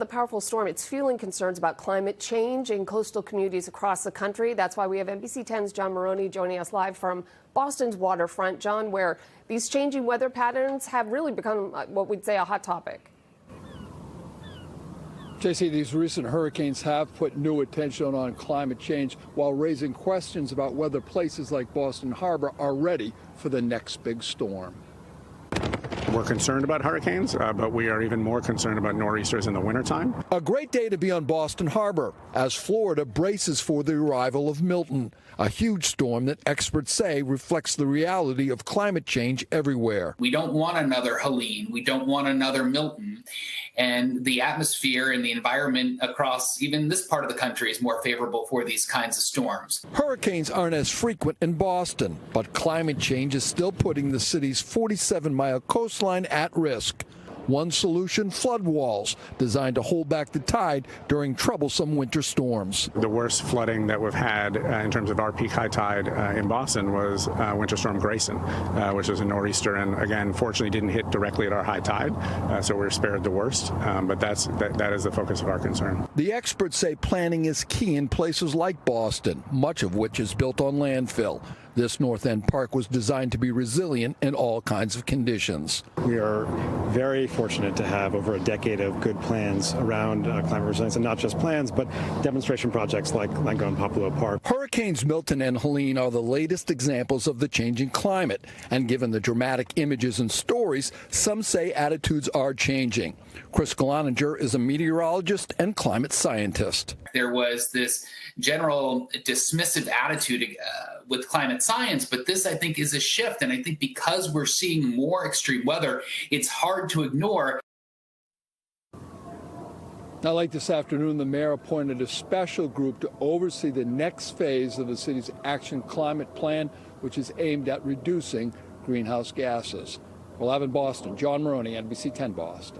The powerful storm, it's fueling concerns about climate change in coastal communities across the country. That's why we have NBC 10's John Maroney joining us live from Boston's waterfront. John, where these changing weather patterns have really become what we'd say a hot topic. JC, these recent hurricanes have put new attention on climate change while raising questions about whether places like Boston Harbor are ready for the next big storm. We're concerned about hurricanes, but we are even more concerned about nor'easters in the wintertime. A great day to be on Boston Harbor as Florida braces for the arrival of Milton, a huge storm that experts say reflects the reality of climate change everywhere. We don't want another Helene. We don't want another Milton. And the atmosphere and the environment across even this part of the country is more favorable for these kinds of storms. Hurricanes aren't as frequent in Boston, but climate change is still putting the city's 47-mile coastline at risk. One solution, flood walls, designed to hold back the tide during troublesome winter storms. The worst flooding that we've had in terms of our peak high tide in Boston was Winter Storm Grayson, which was a nor'easter, and again, fortunately didn't hit directly at our high tide, so we're spared the worst, but that is the focus of our concern. The experts say planning is key in places like Boston, much of which is built on landfill. This North End Park was designed to be resilient in all kinds of conditions. We are very fortunate to have over a decade of good plans around climate resilience, and not just plans, but demonstration projects like on Poplar Park. Hurricanes Milton and Helene are the latest examples of the changing climate, and given the dramatic images and stories, some say attitudes are changing. Chris Galaninger is a meteorologist and climate scientist. There was this general dismissive attitude with climate science, but this, I think, is a shift. And I think because we're seeing more extreme weather, it's hard to ignore. Now, late this afternoon, the mayor appointed a special group to oversee the next phase of the city's Action Climate Plan, which is aimed at reducing greenhouse gases. Well, live in Boston, John Maroney, NBC 10 Boston.